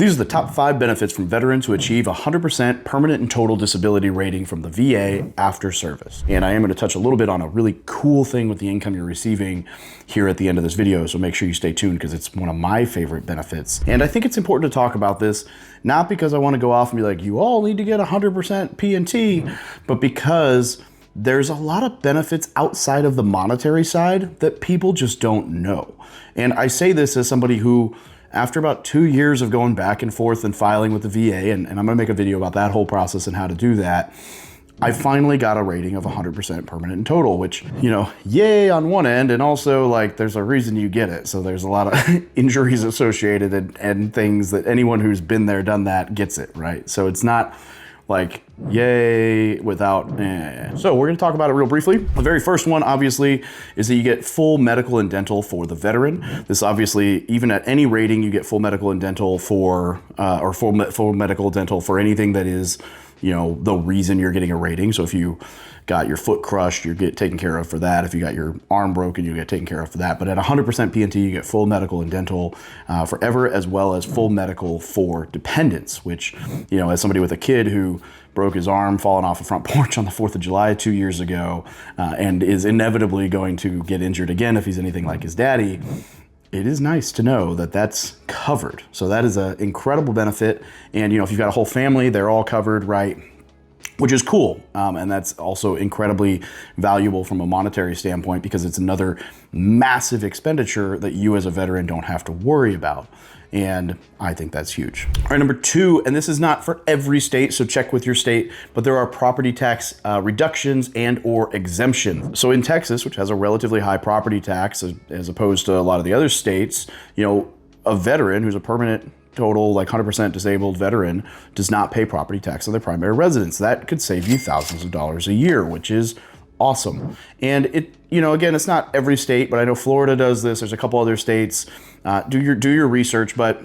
These are the top 5 benefits from veterans who achieve 100% permanent and total disability rating from the VA after service. And I am going to touch a little bit on a really cool thing with the income you're receiving here at the end of this video, so make sure you stay tuned because it's one of my favorite benefits. And I think it's important to talk about this, not because I want to go off and be like, you all need to get 100% P&T, but because there's a lot of benefits outside of the monetary side that people just don't know. And I say this as somebody who, after about 2 years of going back and forth and filing with the VA, and I'm gonna make a video about that whole process and how to do that, I finally got a rating of 100% permanent and total, which, you know, yay on one end, and also like there's a reason you get it. So there's a lot of injuries associated and things that anyone who's been there, done that gets it, right? So it's not like yay without So we're going to talk about it real briefly. The very first one obviously is that you get full medical and dental for the veteran. This obviously, even at any rating, you get full medical and dental for or full medical dental for anything that is, you know, the reason you're getting a rating. So if you got your foot crushed, you get taken care of for that. If you got your arm broken, you get taken care of for that. But at 100% P&T, you get full medical and dental forever, as well as full medical for dependents, which, you know, as somebody with a kid who broke his arm falling off a front porch on the 4th of July 2 years ago and is inevitably going to get injured again if he's anything like his daddy, it is nice to know that that's covered. So that is an incredible benefit. And, you know, if you've got a whole family, they're all covered, right? Which is cool. And that's also incredibly valuable from a monetary standpoint because it's another massive expenditure that you as a veteran don't have to worry about. And I think that's huge. All right, number 2, and this is not for every state, so check with your state, but there are property tax reductions and or exemptions. So in Texas, which has a relatively high property tax as opposed to a lot of the other states, you know, a veteran who's a permanent total, like 100% disabled veteran, does not pay property tax on their primary residence. That could save you thousands of dollars a year, which is awesome. And it, you know, again, it's not every state, but I know Florida does this. There's a couple other states. Do your research, but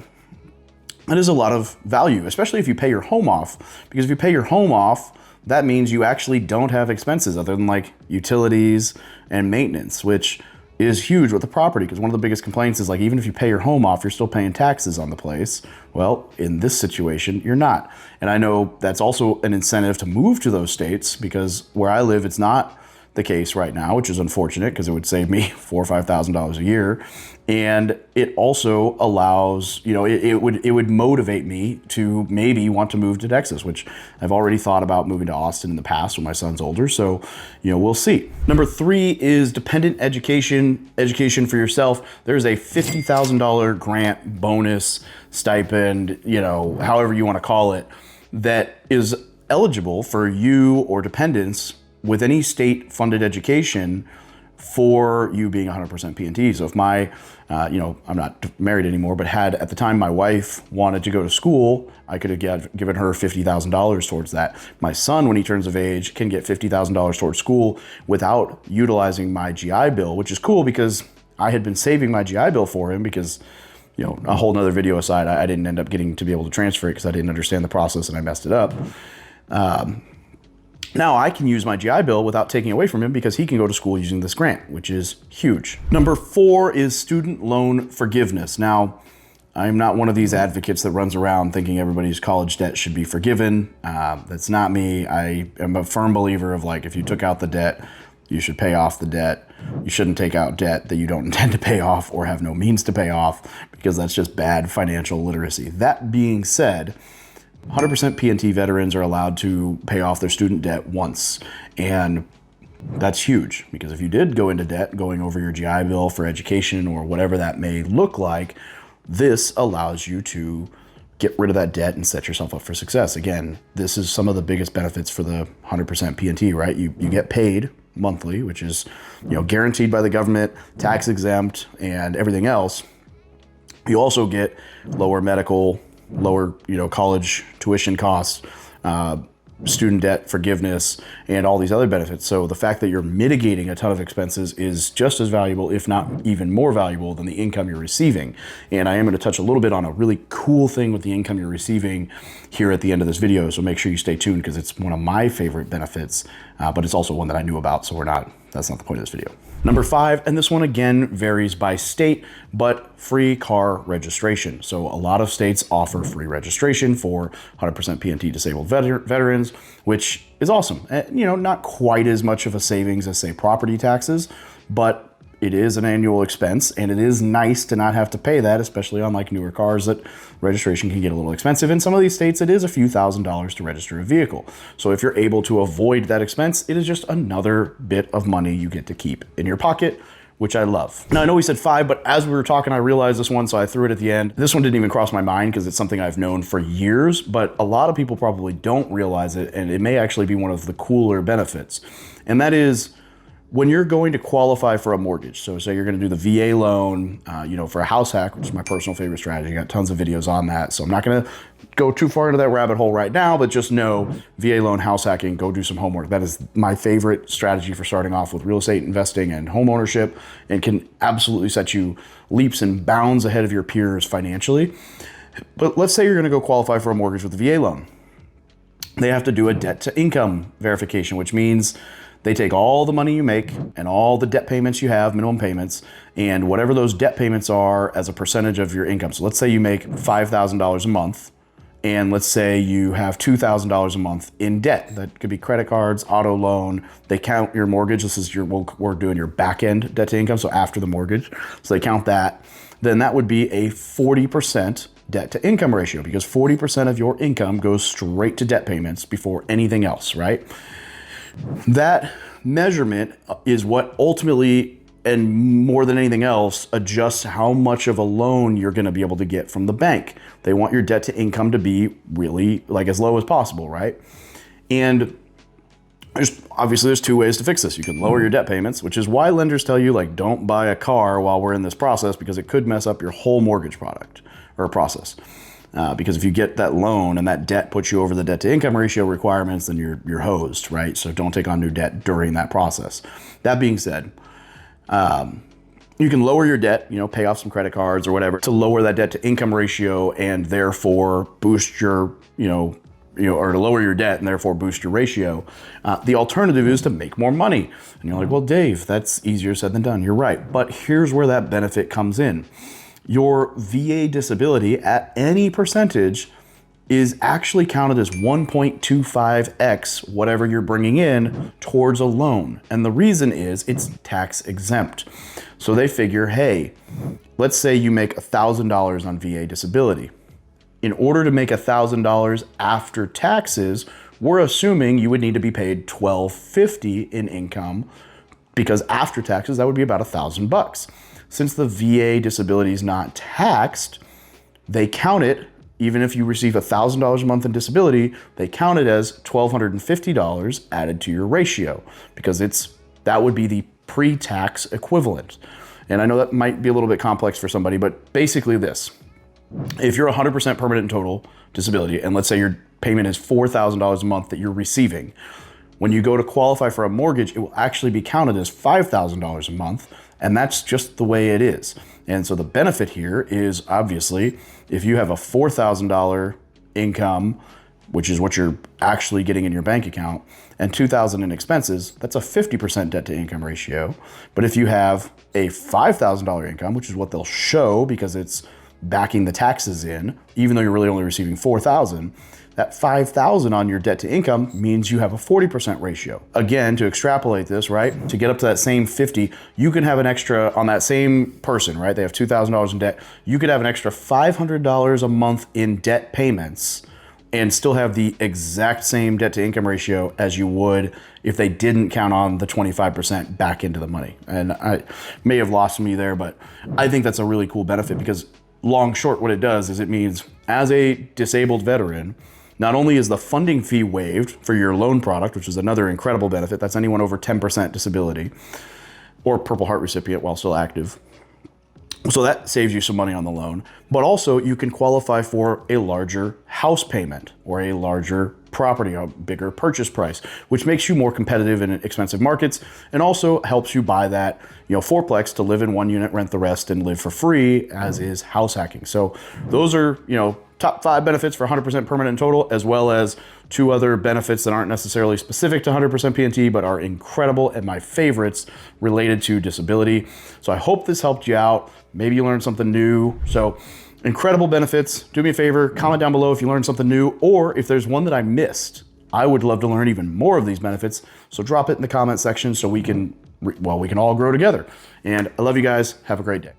that is a lot of value, especially if you pay your home off. Because if you pay your home off, that means you actually don't have expenses other than like utilities and maintenance, which is huge with the property, because one of the biggest complaints is like, even if you pay your home off, you're still paying taxes on the place. Well, in this situation, you're not. And I know that's also an incentive to move to those states, because where I live, it's not the case right now, which is unfortunate because it would save me $4,000 or $5,000 a year. And it also allows, you know, it would motivate me to maybe want to move to Texas, which I've already thought about moving to Austin in the past when my son's older. So, you know, we'll see. Number 3 is dependent education for yourself. There's a $50,000 grant, bonus, stipend, you know, however you want to call it, that is eligible for you or dependents with any state-funded education for you being 100% P&T. So if my, you know, I'm not married anymore, but had at the time my wife wanted to go to school, I could have given her $50,000 towards that. My son, when he turns of age, can get $50,000 towards school without utilizing my GI Bill, which is cool because I had been saving my GI Bill for him because, you know, a whole nother video aside, I didn't end up getting to be able to transfer it because I didn't understand the process and I messed it up. Now I can use my GI Bill without taking away from him because he can go to school using this grant, which is huge. Number 4 is student loan forgiveness. Now, I'm not one of these advocates that runs around thinking everybody's college debt should be forgiven. That's not me. I am a firm believer of like, if you took out the debt, you should pay off the debt. You shouldn't take out debt that you don't intend to pay off or have no means to pay off, because that's just bad financial literacy. That being said, 100% P&T veterans are allowed to pay off their student debt once. And that's huge, because if you did go into debt, going over your GI Bill for education or whatever that may look like, this allows you to get rid of that debt and set yourself up for success. Again, this is some of the biggest benefits for the 100% P&T, right? You get paid monthly, which is, you know, guaranteed by the government, tax exempt, and everything else. You also get lower medical, lower, you know, college tuition costs, student debt forgiveness, and all these other benefits. So the fact that you're mitigating a ton of expenses is just as valuable, if not even more valuable, than the income you're receiving. And I am going to touch a little bit on a really cool thing with the income you're receiving here at the end of this video. So make sure you stay tuned because it's one of my favorite benefits, but it's also one that I knew about. So we're not that's not the point of this video. Number 5, and this one again varies by state, but free car registration. So a lot of states offer free registration for 100% PNT disabled veterans, which is awesome. You know, not quite as much of a savings as, say, property taxes, but it is an annual expense, and it is nice to not have to pay that, especially on like newer cars that registration can get a little expensive. In some of these states, it is a few $1,000s to register a vehicle. So if you're able to avoid that expense, it is just another bit of money you get to keep in your pocket, which I love. Now, I know we said 5, but as we were talking, I realized this one, so I threw it at the end. This one didn't even cross my mind because it's something I've known for years, but a lot of people probably don't realize it, and it may actually be one of the cooler benefits. And that is, when you're going to qualify for a mortgage, so say you're going to do the VA loan, you know, for a house hack, which is my personal favorite strategy. I got tons of videos on that, so I'm not going to go too far into that rabbit hole right now, but just know VA loan, house hacking, go do some homework. That is my favorite strategy for starting off with real estate investing and home ownership, and can absolutely set you leaps and bounds ahead of your peers financially. But let's say you're going to go qualify for a mortgage with the VA loan. They have to do a debt to income verification, which means they take all the money you make and all the debt payments you have, minimum payments, and whatever those debt payments are as a percentage of your income. So let's say you make $5,000 a month, and let's say you have $2,000 a month in debt. That could be credit cards, auto loan. They count your mortgage. This is we're doing your back end debt to income, so after the mortgage. So they count that. Then that would be a 40% debt to income ratio, because 40% of your income goes straight to debt payments before anything else, right? That measurement is what ultimately, and more than anything else, adjusts how much of a loan you're going to be able to get from the bank. They want your debt to income to be really like as low as possible, right? And there's 2 ways to fix this. You can lower your debt payments, which is why lenders tell you, like, don't buy a car while we're in this process, because it could mess up your whole mortgage product or process. Because if you get that loan and that debt puts you over the debt to income ratio requirements, then you're hosed, right? So don't take on new debt during that process. That being said, you can lower your debt, you know, pay off some credit cards or whatever to lower that debt to income ratio, and therefore boost your, or to lower your debt and therefore boost your ratio. The alternative is to make more money. And you're like, well, Dave, that's easier said than done. You're right. But here's where that benefit comes in. Your VA disability at any percentage is actually counted as 1.25x whatever you're bringing in towards a loan. And the reason is it's tax exempt. So they figure, hey, let's say you make $1,000 on VA disability. In order to make $1,000 after taxes, we're assuming you would need to be paid $1,250 in income, because after taxes, that would be about $1,000. Since the VA disability is not taxed, they count it, even if you receive $1,000 a month in disability, they count it as $1,250 added to your ratio, because that would be the pre-tax equivalent. And I know that might be a little bit complex for somebody, but basically this: if you're 100% permanent and total disability, and let's say your payment is $4,000 a month that you're receiving, when you go to qualify for a mortgage, it will actually be counted as $5,000 a month, and that's just the way it is. And so the benefit here is, obviously, if you have a $4,000 income, which is what you're actually getting in your bank account, and $2,000 in expenses, that's a 50% debt to income ratio. But if you have a $5,000 income, which is what they'll show because it's backing the taxes in, even though you're really only receiving $4,000, that $5,000 on your debt to income means you have a 40% ratio. Again, to extrapolate this, right, to get up to that same 50, you can have an extra, on that same person, right, they have $2,000 in debt, you could have an extra $500 a month in debt payments and still have the exact same debt to income ratio as you would if they didn't count on the 25% back into the money. And I may have lost me there, but I think that's a really cool benefit, because long short, what it does is it means, as a disabled veteran, not only is the funding fee waived for your loan product, which is another incredible benefit, that's anyone over 10% disability or Purple Heart recipient while still active. So that saves you some money on the loan, but also you can qualify for a larger house payment or a larger property, a bigger purchase price, which makes you more competitive in expensive markets, and also helps you buy that, fourplex to live in one unit, rent the rest, and live for free, as is house hacking. So those are, top 5 benefits for 100% permanent and total, as well as 2 other benefits that aren't necessarily specific to 100% PNT, but are incredible and my favorites related to disability. So I hope this helped you out. Maybe you learned something new. So incredible benefits. Do me a favor, comment down below if you learned something new, or if there's one that I missed. I would love to learn even more of these benefits. So drop it in the comment section so we can all grow together. And I love you guys. Have a great day.